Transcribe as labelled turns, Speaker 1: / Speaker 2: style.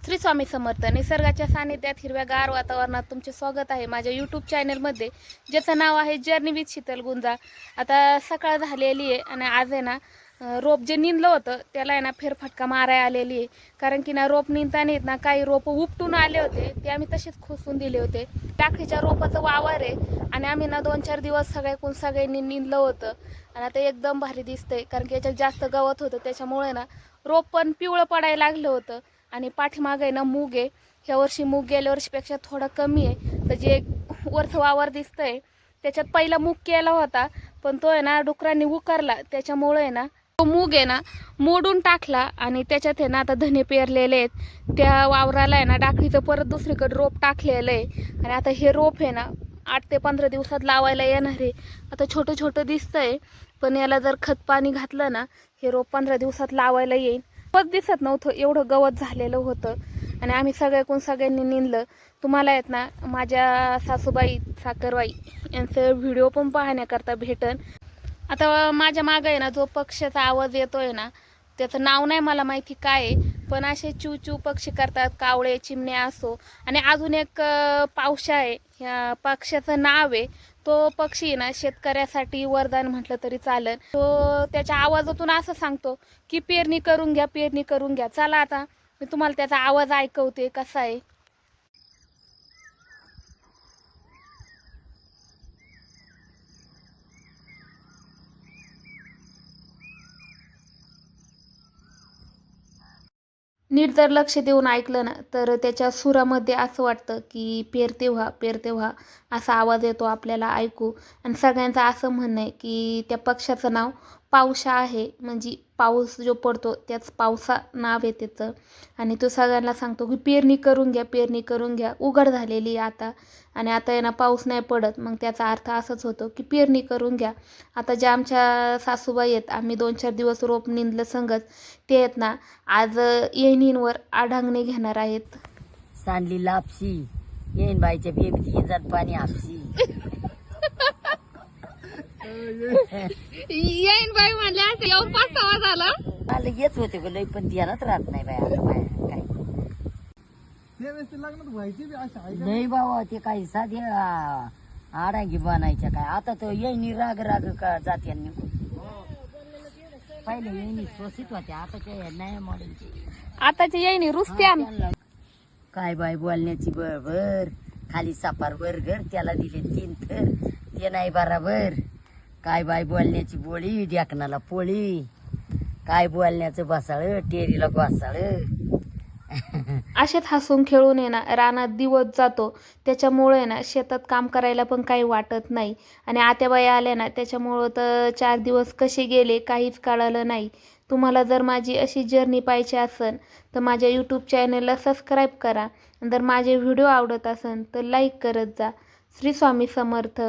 Speaker 1: श्री स्वामी समर्थ. निसर्गाच्या सानिध्यात हिरव्यागार वातावरणात तुमचे स्वागत आहे माझ्या यूट्यूब चॅनलमध्ये, ज्याचं नाव आहे जर्नी विथ शीतल गुंजा. आता सकाळ झालेली आहे आणि आज आहे ना रोप जे निंदलं होतं त्याला आहे ना फेरफटका मारायला आलेली आहे. कारण की ना रोप निंदताना आहेत ना काही रोप उपटून आले होते, ते आम्ही तसेच खोसून दिले होते. टाकळीच्या रोपाचं वावर आहे आणि आम्ही ना 2-4 दिवस सगळ्यांनी निंदलं होतं आणि आता एकदम भारी दिसतंय. कारण की याच्यात जास्त गवत होतं, त्याच्यामुळे ना रोप पण पिवळं पडायला लागलं होतं. आणि पाठीमागे आहे ना मूग आहे. ह्या वर्षी मूग गेल्या वर्षीपेक्षा थोडा कमी आहे. तर जे वरचं वावर दिसतंय त्याच्यात पहिला मूग केला होता, पण तो आहे ना डुकरांनी उकारला, त्याच्यामुळे आहे ना तो मूग आहे ना मोडून टाकला आणि त्याच्यात आहे ना आता धने पेरलेले आहेत. त्या वावराला आहे ना डाकळीचं परत दुसरीकडे रोप टाकलेलं आहे आणि आता हे रोप आहे ना 8 ते 15 दिवसात लावायला येणार आहे. आता छोटं छोटं दिसतंय, पण याला जर खत पाणी घातलं ना हे रोप 15 दिवसात लावायला येईल. पण दिसत नव्हतं, एवढं गवत झालेलं होतं आणि आम्ही सगळ्यांनी निंदलं. तुम्हाला आहेत ना माझ्या सासूबाई साखरबाई यांचे व्हिडिओ पण पाहण्याकरता भेटन. आता माझ्या मागं आहे ना जो पक्ष्याचा आवाज येतोय ना त्याचं नाव नाही मला माहिती काय आहे, पण असे चू चू पक्षी करतात, कावळे चिमण्या असो. आणि अजून एक पावशा आहे, ह्या पक्ष्याचं नाव आहे. तो पक्षी आहे ना शेतकऱ्यासाठी वरदान म्हटलं तरी चालेल. तो त्याच्या आवाजातून असं सांगतो की पेरणी करून घ्या, पेरणी करून घ्या. चला आता मी तुम्हाला त्याचा आवाज ऐकवते कसा आहे. नीट जर लक्ष देऊन ऐकलं ना तर त्याच्या सुरामध्ये असं वाटतं की पेरते व्हा पेरते व्हा असा आवाज येतो आपल्याला ऐकू. आणि सगळ्यांचं असं म्हणणं आहे की त्या पक्ष्याचं नाव पावशा आहे, म्हणजे पाऊस जो पडतो त्याच पावसा नाव आहे त्याचं. आणि तो सगळ्यांना सांगतो की पेरणी करून घ्या, पेरणी करून घ्या. उघड झालेली आहे आता आणि आता आहे ना पाऊस नाही पडत, मग त्याचा अर्थ असंच होतो की पेरणी करून घ्या. आता ज्या आमच्या सासूबाई आहेत, आम्ही 2-4 दिवस रोप निंदलं संगत, ते आहेत ना आज येणींवर आढांगणे घेणार आहेत.
Speaker 2: सांडली लापशी येईन बाईच्या बेबीची इजात पाणी आपशी.
Speaker 1: येईन बाई म्हणले असं येऊन 5-6 झाला.
Speaker 2: मला येत होते ग लई, पण ध्यानात राहत नाही बाई आता बाया काय नाही बाबा. ते काही साधे आडांगी बनायच्या काय, आता तर येईनी राग राग का जाते निघून. पहिले येईनी स्वसित होत्या, आता काय नाही मॉडेलचे.
Speaker 1: आताच्या येईनी रुसत्यान.
Speaker 2: काय बाई बोलण्याची बरोबर. खाली सापार बर्गर त्याला दिले 3 थर, ते नाही बराबर. काय बाई बोलण्याची बोळी, ढ्याकणाला पोळी. काय बोलण्याचं बसाळ, टेरीला घोसाळ.
Speaker 1: असेच हसून खेळून आहे ना रानात दिवस जातो. त्याच्यामुळे ना शेतात काम करायला पण काही वाटत नाही. आणि आत्याबाई आल्या ना त्याच्यामुळं तर 4 दिवस कसे गेले काहीच कळालं नाही. तुम्हाला जर माझी अशी जर्नी पाहिजे असेल तर माझ्या यूट्यूब चॅनलला सबस्क्राईब करा. जर माझे व्हिडिओ आवडत असेल तर लाईक करत जा. श्री स्वामी समर्थ.